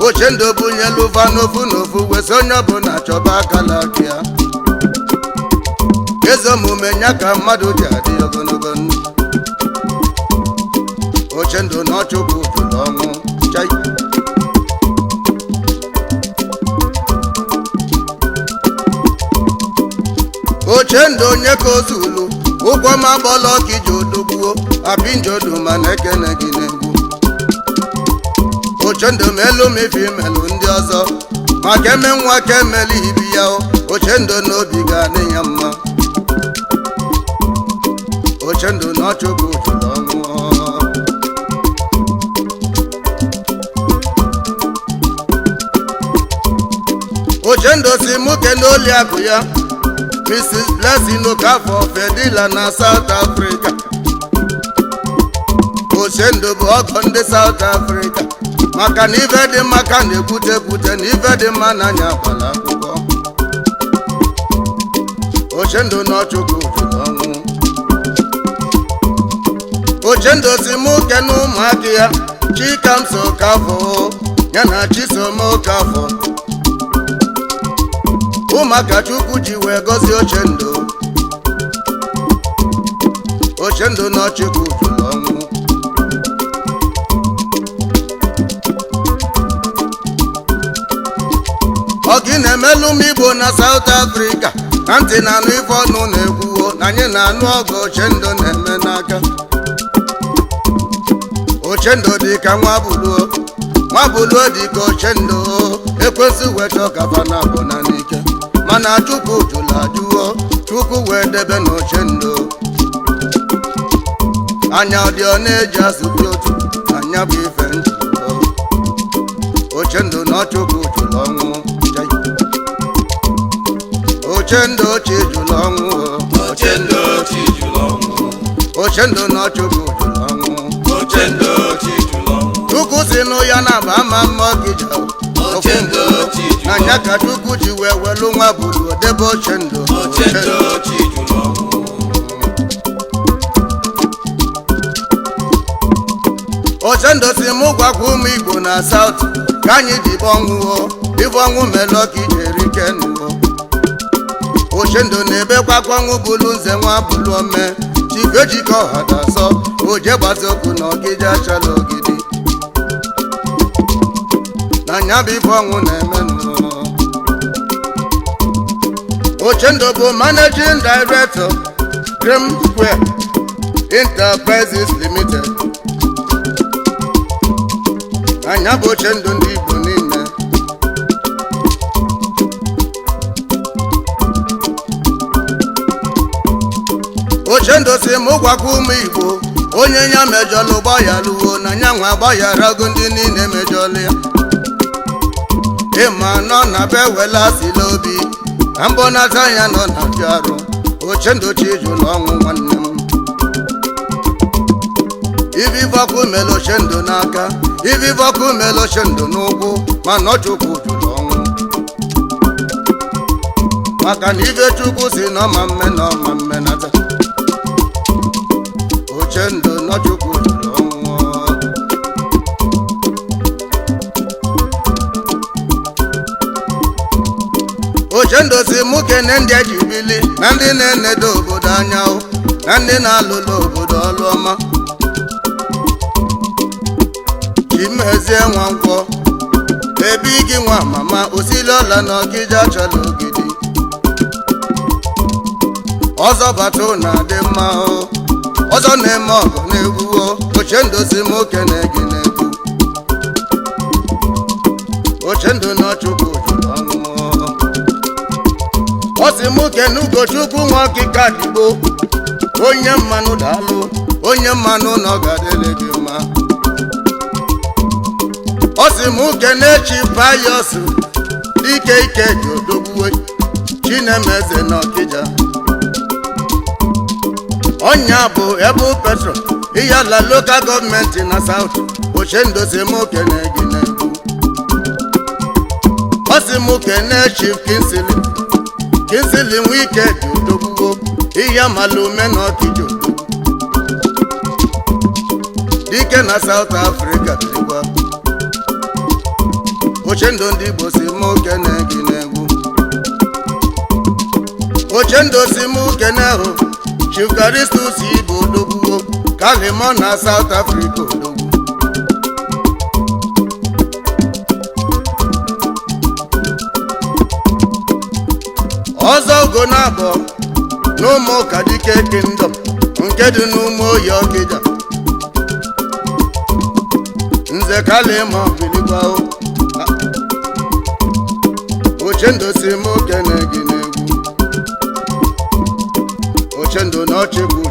Ochendo bunyelu va n'ofu na ofu wesị onye ọbụla chọba akala aka ya eze omume nya ka mmadụ ji adị ogologo ndụ Ochendo na ọchụkwụ jụrụ ọnwụ chai Ochendo onye ka ozulu ụgwọ ma gbọlọ ka iji odogbuo apinjodu ma na-ekene gị n'egwu Ochendo melu mefi melu ndị ọzọ maka eme nwa ka emeli ibi ya Ochendo n'obi ga-adị ya mma Ochendo na ọchụkwụ jụrụ ọnwụ Ochendo si mụ kene oli akụ ya Mrs. Blessing Okafor Fedila na South Africa Ochendo bụ ọgọ ndị South Africa maka na ife dị mma ka na-ekwute ekwute na ife dị mma n'anya agbala akwụkwọ Ochendo na ọchụkwụ jụrụ ọnwụ Ochendo si mụ kene ụmụaka ya Chikamso Okafor ya na Chisom Okafor ụmụaka Chukwu ji wee gọzie Ochendo na ọchịkwu jụrụ ọnwụ ọ gị na-emelụ m Igbo na South Africa na ntị na-anụ ife ọnụ na-ekwuo na anyị na-anụ ọgụ Ochendo na-eme n'aka Ochendo dị ka nwa buluo dị ka Ochendo ekwesị weta ọkafa na abụ na n'ike mana Chukwu jụrụ ajụọ Chukwu wee debe na Ochendo anya ọ dị ọ na-eji asụbi otu anya bụ ife njụọ Ochendo na Chukwu jụrụ ọnwụ Ochendo chi jụrụ ọnwụ Ochendo na Chukwu jụrụ ọnwụ Chukwu si nụ ya na ba ama mma ọgịja anya ka Chukwu ji wee welu nwa buru debe Ochendo Ochendo si mụ gwakwa ụmụ Igbo na South ka anyị jibe ọnwụo ife ọnwụ melọ ka ije erike nụo Ochendo na-ebekwakwa ọnwụ bulu nze nwa bulu ome chifejike ọha dasọ oje gbazi okwu na ọgịje achala ogidi na nya bụ ife ọnwụ na-emenụ Ochendo bụ Managing Director Green Square Enterprises Limited anya bụ Ochendo ndị Igbo niile Ochendo si mụ gwakwa ụmụ Igbo onye ya mejọlụ gbayalụwo na nya nwa gbagharago ndị niile mejọlụ ya ịma nọ na be wela sila obi na mbọnata ya nọ na dị arụ Ochendo chi jụrụ ọnwụ nwanne m ivi vọkụ melo Ochendo n'aka ivi vọkụ melo Ochendo n'ụkwụ mana Chukwu jụrụ ọnwụ maka na ive Chukwu si na ọma mme na ọma mmenata Ochendo na Chukwu jụrụ ọnwụ Ochendo si mụ kene ndị ejibili na ndị na-enedo obodo anya na ndị na-alụlụ obodo ọlụ ọma Chimezie Nwankwọ ebi gị nwa mama osili ọla na ọgịje achala ogidi ọzọ bata na-adị mma ọzọ na-eme ọgụ na-egwu Ochendo si mụ kene gị na-egwu Ochendo na Chukwu jụrụ ọnwụ ọ sị mụ kene Ugochukwu nwa ọkịka Digbo onye mmanụ daalụ onye mmanụ na ọ ga-adịrị gị mma Osimu Kenechi Pius Ike Odogwu Chinemeze n'Ọkịja Onya bụ Ebu Petro Iyala local government na South Ochendo Simu Kene Ginegwu Osimu Kene Chief Kinsley Wike Odogwu Iyamalume n'Ọkịja Dike na South Africa dịkwa Ochendo ndị Igbo Simu Kene Ginegwu Ochendo Simu Kene ho Chicaristus Igbo Odogwu Kalimo na South Africa Odogwu Ọzọ Ugonabọ n'ụmụ Kadike Kingdom nke dị n'ụmụ Oyi Ọkịja Nze Kalimo bilikwa Ochendo Simu Kene Ginegwu Ochendo n'Ọchịkwu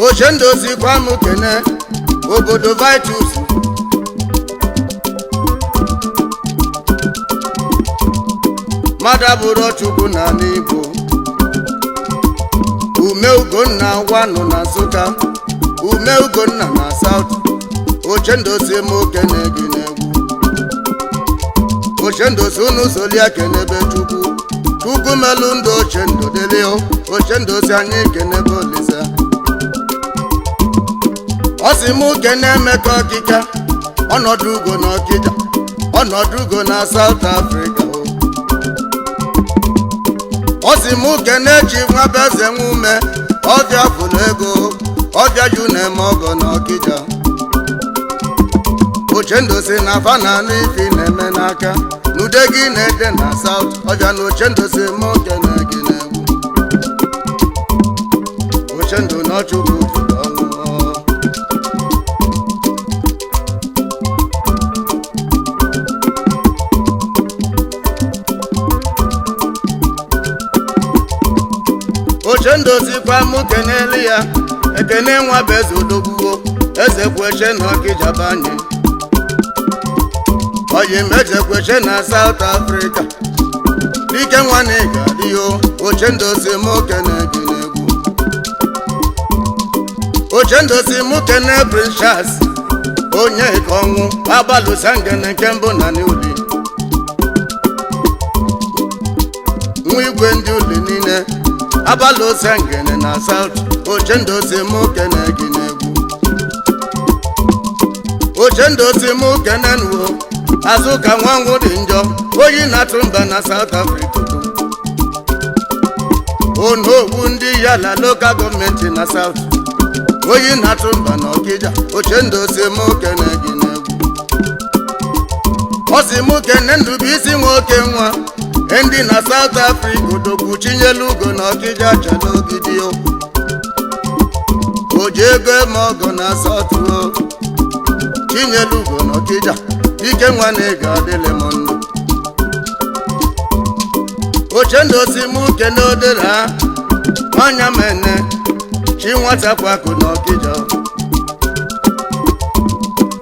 Ochendo sikwa m kene obodo Vitus Madabụrụ Chukwu na n'Igbo Ume Ugonna Wanụ na Nsụka Ume Ugonna na South Ochendo Simu Kene Ginegwu Ochendo sunu solia kenebe Chukwu melu ndụ Ochendo delio Ochendo si anyị kenebe Olisa Osimu Kene Emeka Ọkịka ọnọdụ ugo n'Ọkịja ọnọdụ ugo na South Africa Osimu Kene Chief Nwabeze Nwume ọbịa fụlụ ego ọbịa ju na-eme ọgọ n'Ọkịja Ochendo si na fana n'ifi na-eme n'aka n'ude gị na-ede na South ọbịa na Ochendo Simu Kene Ginegwu Ochendo n'Ọchịkwu ọnwụ Ochendo sikwa m keneli ya ekene Nwabeze Odogwu eze kweche n'Ọkịja banye Oyi meje kweche na South Africa Dike nwane ga-adịyo Ochendo Simu Kene Ginegwu Ochendo Simu Kene Prince Charles onye ka ọnwụ agbalụsa ngene nke mbụ na n'uli nwa igwe ndị uli niile abalụsa ngene na South Ochendo Simu Kene Ginegwu Ochendo Simu Kene nuwo azụ ka nwanwụ dị njọ oyi na-atụ mba na South Africa Onogbu ndị Yala local government na South oyi na-atụ mba na Ọkịja Ochendo Simu Kene Ginegwu Osimu Kene Ndubuisi nwoke nwa ndị na South Africa Odogwu chinyelu ugo na Ọkịja chọrọ ogidio oji ego eme ọgọ na South chinyelu ugo na Ọkịja Dike nwane ga-adịle m ndụ Ochendo Simu Kene Odera nwanya mene chi nwata kwakụ n'Ọkịja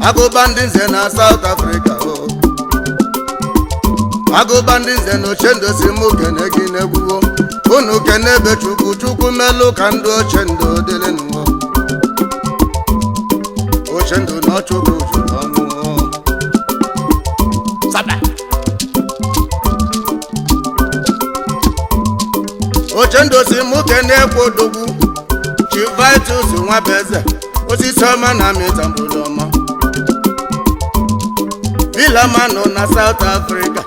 Agụba ndị nze na South Africa Agụba ndị nze na Ochendo Simu Kene Ginegwu unu kene ebe Chukwu melu ka ndụ Ochendo dịle n'ụwa Ochendo n'Ọchịkwu ọnwụ Ochendo Simu Kene Odogwu Chief Vitus Nwabeze osisi ọma na amịta mkpụrụ ọma Vilamanụ na South Africa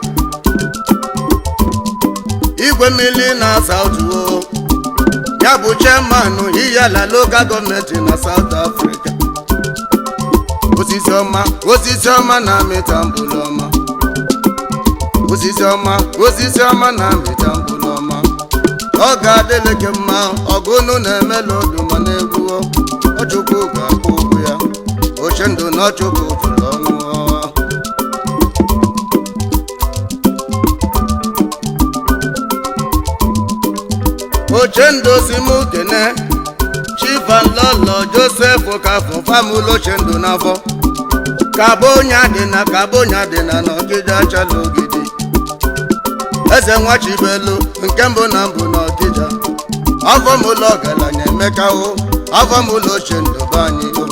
Igwe mmiri na South ya bụ chairman Iyala local government na South Africa osisi ọma na amịta mkpụrụ ọma osisi ọma na amịta mkpụrụ ọma ọ ga-adịle gị mma ọgụnụ na-emela oduma n'egwu Ọchịkwu ga-akwụ ụgwọ ya Ochendo n'Ọchịkwu jụrụ ọnwụ Ochendo si mụ kene Chief and Lolo Joseph Okafọ famụlụ Ochendo n'afọ Kabonya dị na n'Ọkịja achala ogidi Eze nwa Chibelu nke mbụ na mbụ n'Ọkịja Avọmụlụ ọgaranya Emeka o Avọmụlụ Ochendo be anyị o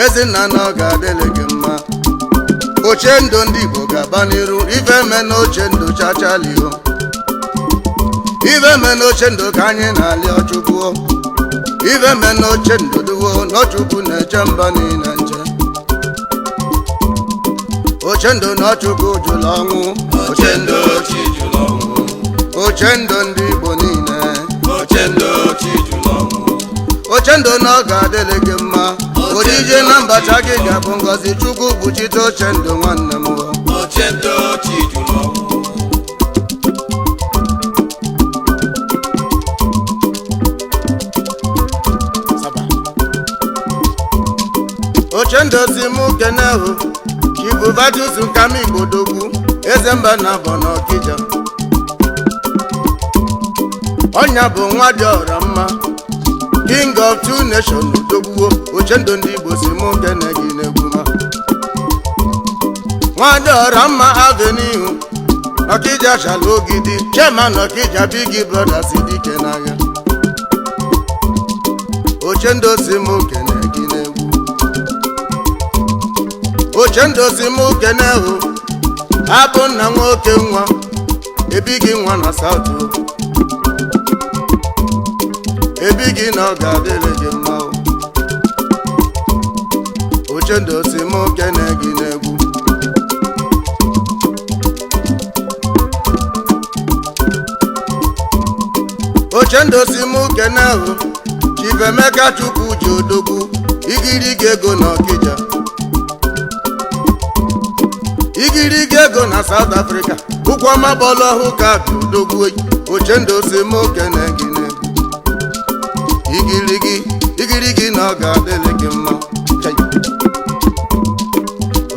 Ezinna na ọ ga-adịlị gị mma Ochendo ndị Igbo ga-aba n'iru ife me na Ochendo chachali o Ife me na Ochendo ka anyị na-alị Chukwu Ife me na Ochendo duwo na Chukwu na-eche mba niile nche Ochendo na Chukwu jụrụ ọnwụ Ochendo chi jụrụ ọnwụ Ochendo ndị Igbo niile Ochendo chi jụrụ ọnwụ Ochendo na ọ ga-adịlị gị mma Ojije na mbacha gị ga-abụ ngọzi Chukwu kpuchite Ochendo nwanne m Ochendo chi jụrụ ọnwụ Ochendo si mụ kene hụ Chifu Vitus Nkam Igbo Dogwu Eze mba na abọ n'Ọkịja Ọnya bụ nwa dị ọra mma King of two nations Dogwuo Ochendo ndị Igbo si mụ kene gị n'egwu ma nwa dị ọra mma Avenue Ọkịja chala ogidi Chairman Ọkịja Big Brother si dike n'agha Ochendo si mụ kene gị n'egwu Ochendo si mụ kene hụ abụ nna nwoke nwa ebighị nwa na South ebighị na ọ ga-adịrị gị mma Ochendo si mụ kene gị n'egwu Ochendo si mụ kene hụ Chief Emeka Chukwu ji odogwu igirigi ego na Ọkịja igirigi ego na South Africa ụkwụọma bọọlụ ọhụụ ka dị odogwu Ochendo si mụ kene gị n'egwu igirigi na ọ ga-adịlị gị mma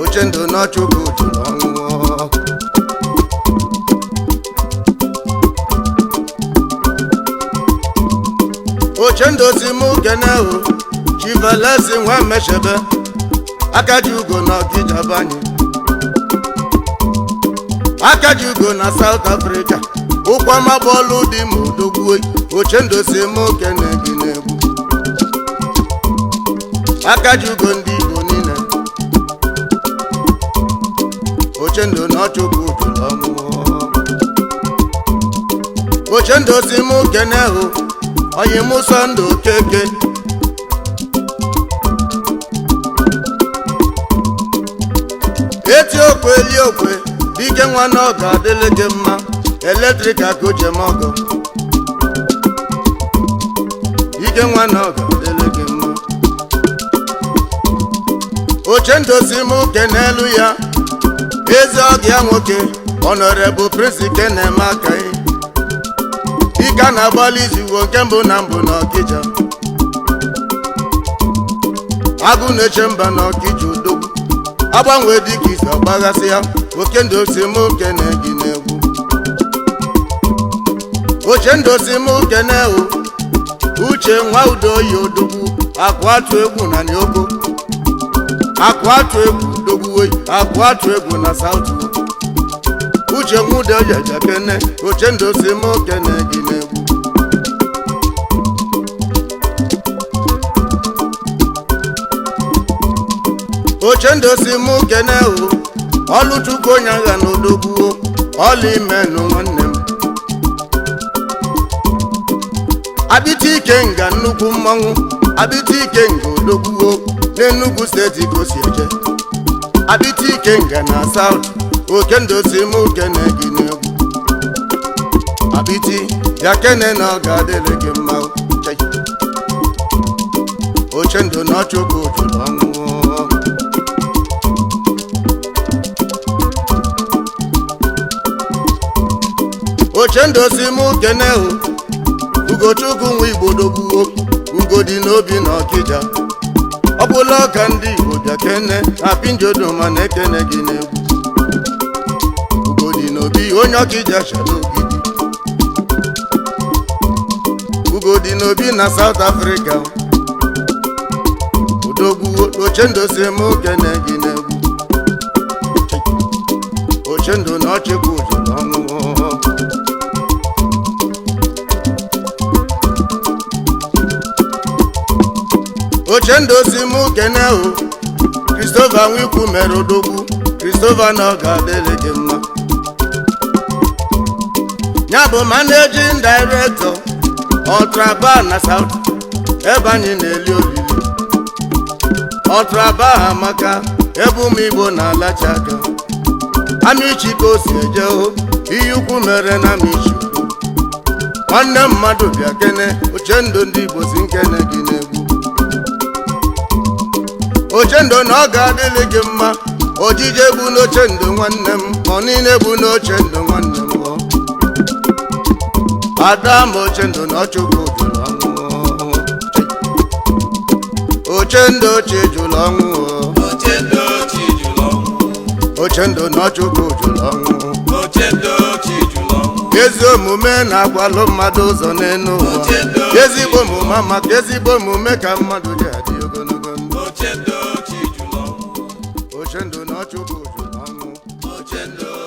Ochendo na Chukwu jụrụ ọnwụ Ochendo si mụ kene hụ Chief Alesi nwa Mechebe Akaji Ugo na Ọkịja banye Akaji Ugo na South Africa ụkwụọma bọọlụ dị ma odogwu Ochendo si mụ kene gị n'egwu Akaji Ugo ndị Igbo niile Ochendo na Chukwu jụrụ ọnwụ Ochendo si mụ kene hụ onye mụ Sunday Okeke eti okwe eli okwe dike nwa na ọ ga-adịlị gị mma eletrika ka oche m ọgọ dike nwa na ọ ga-adịlị gị mma Ochendo si mụ kene elu ya eze ọgịa nwoke Honorable Prince Kenema Akayi Ika na-agbalị izuwo nke mbụ na mbụ n'Ọkịja agụ na-eche mba n'Ọkịja odogwu agbanwe dịka isi ọgbaghasị ya Ochendo si mụ kene gị n'egwu Ochendo si mụ kene hụ Uche nwa Udoyi odogwu akụ atụ egwu na Nioko akụ atụ egwu odogwu akụ atụ egwu na South Uche nwa Udoyi ejakene Ochendo si mụ kene gị n'egwu Ochendo si mụ kene hụ Ọlụchukwu onye agha na odogwu ọlụ imenụ nwanne m Abịtị Ikenga nnukwu mmanwụ Abịtị Ikenga odogwu n'Enugu steeti ka o si eje Abịtị Ikenga na South Ochendo si mụ kene gị n'egwu Abịtị ya kene na ọ ga-adịrị gị mma Ochendo na Chukwu jụrụ ọnwụ Ochendo si mụ kene hụ Ugochukwu nwa Igbo dogbuo ugo dị n'obi na Ọkịja ọ bụla ọka ndị Igbo bịa kene apinjodoma na-ekene gị n'egwu ugo dị n'obi onye Ọkịja chara ogidi dị n'obi na South Africa odogwu Ochendo si m okene gị n'egwu Ochendo na ọchịkwa ojulu ọnwụ Ochendo si m okene o Christopher Nwikwu mere odogwu Christopher na ọ ga-adịrị gị mma ya bụ managing director Ultraba na South ebe anyị na-eli olili Ultraba amaka ebe ụmụ Igbo na-alacha aka Amichi ka o si eje o ihe ukwu mere na Amichi nwanne mmadụ bịa kene Ochendo ndị Igbo si nkene gị n'egwu Ochendo na ọ ga-adịrị gị mma ojije bụ n'Ochendo nwanne m ọ niile bụ n'Ochendo nwanne m Adam Ochendo na ọchụkwa ojulu ọnwụ Ochendo chijulu ọnwụ Ochendo chijulu ọnwụ Ochendo na ọchụkwa ojulu ọnwụ Ochendo chijulu ọnwụ ezi omume na-agwalụ mmadụ ụzọ n'elu ụwa ezigbo omume maka ezigbo omume ka mmadụ ji adị ogologo ndụ Ochendo chijulu ọnwụ Ochendo na ọchụkwa ojulu ọnwụ Ochendo